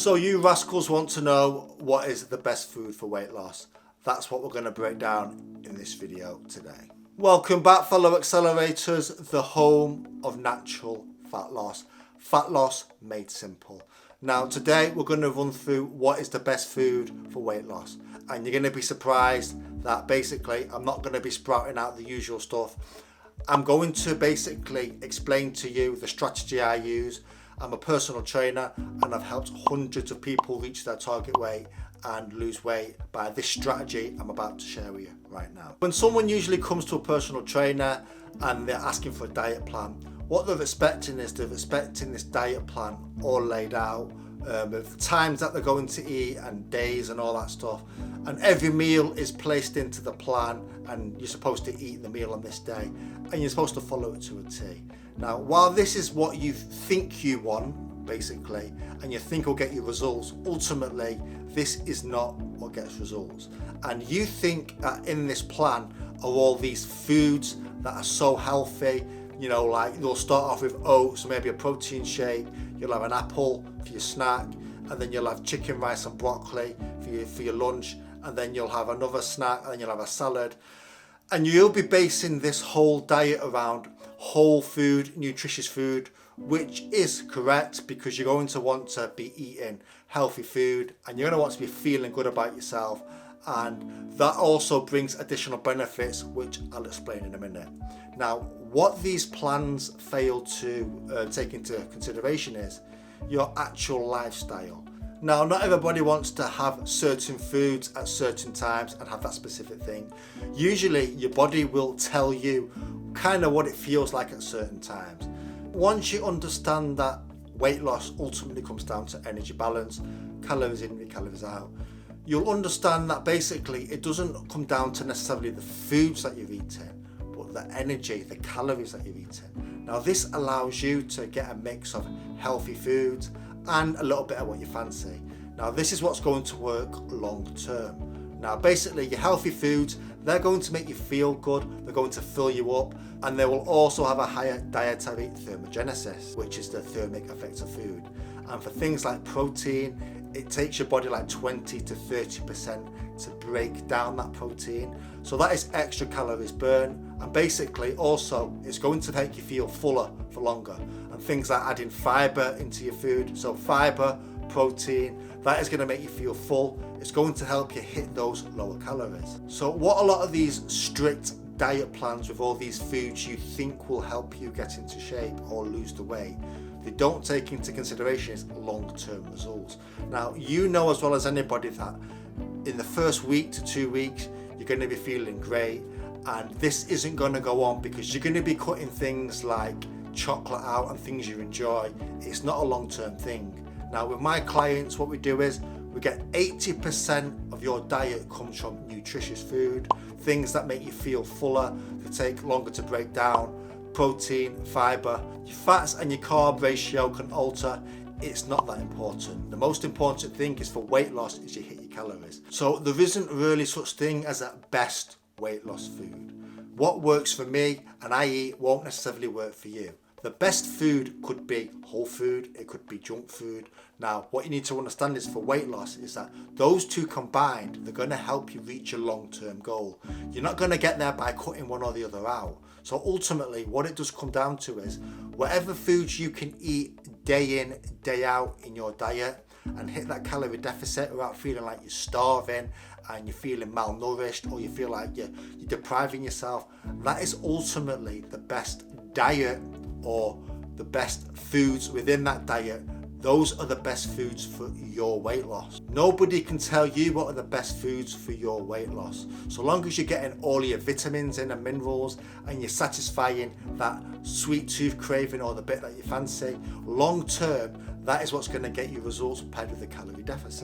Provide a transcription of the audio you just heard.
So you rascals want to know what is the best food for weight loss. That's what we're going to break down in this video today. Welcome back, fellow accelerators, the home of natural fat loss. Fat loss made simple. Now today we're going to run through what is the best food for weight loss. And you're going to be surprised that basically I'm not going to be sprouting out the usual stuff. I'm going to basically explain to you the strategy I use. I'm a personal trainer and I've helped hundreds of people reach their target weight and lose weight by this strategy I'm about to share with you right now. When someone usually comes to a personal trainer and they're asking for a diet plan, what they're expecting is this diet plan all laid out with times that they're going to eat and days and all that stuff, and every meal is placed into the plan and you're supposed to eat the meal on this day and you're supposed to follow it to a T. Now, while this is what you think you want, basically, and you think will get you results, ultimately, this is not what gets results. And you think that in this plan are all these foods that are so healthy, you know, like you'll start off with oats, maybe a protein shake, you'll have an apple for your snack, and then you'll have chicken, rice and broccoli for your lunch, and then you'll have another snack, and then you'll have a salad. And you'll be basing this whole diet around whole food, nutritious food, which is correct because you're going to want to be eating healthy food and you're going to want to be feeling good about yourself, and that also brings additional benefits which I'll explain in a minute. Now, what these plans fail to take into consideration is your actual lifestyle. Now, not everybody wants to have certain foods at certain times and have that specific thing. Usually your body will tell you kind of what it feels like at certain times. Once you understand that weight loss ultimately comes down to energy balance, calories in, calories out, you'll understand that basically it doesn't come down to necessarily the foods that you're eating, but the energy, the calories that you're eating. Now, this allows you to get a mix of healthy foods and a little bit of what you fancy. Now, this is what's going to work long term. Now, basically your healthy foods, they're going to make you feel good, they're going to fill you up, and they will also have a higher dietary thermogenesis, which is the thermic effect of food. And for things like protein, it takes your body like 20 to 30% to break down that protein. So that is extra calories burned, and basically also it's going to make you feel fuller for longer. And things like adding fiber into your food, so fiber, protein, that is going to make you feel full. It's going to help you hit those lower calories. So what a lot of these strict diet plans with all these foods you think will help you get into shape or lose the weight, they don't take into consideration is long-term results. Now, you know as well as anybody that in the first week to 2 weeks you're going to be feeling great, and this isn't going to go on because you're going to be cutting things like chocolate out and things you enjoy. It's not a long-term thing. Now, with my clients, what we do is we get 80% of your diet comes from nutritious food, things that make you feel fuller, that take longer to break down, protein, fiber. Your fats and your carb ratio can alter. It's not that important. The most important thing is for weight loss is you hit your calories. So there isn't really such thing as a best weight loss food. What works for me and I eat won't necessarily work for you. The best food could be whole food, it could be junk food. Now, what you need to understand is for weight loss is that those two combined, they're going to help you reach your long-term goal. You're not going to get there by cutting one or the other out. So ultimately, what it does come down to is whatever foods you can eat day in, day out in your diet and hit that calorie deficit without feeling like you're starving and you're feeling malnourished or you feel like you're depriving yourself, that is ultimately the best diet or the best foods within that diet. Those are the best foods for your weight loss. Nobody can tell you what are the best foods for your weight loss. So long as you're getting all your vitamins in and minerals and you're satisfying that sweet tooth craving or the bit that you fancy, long term, that is what's going to get you results paired with the calorie deficit.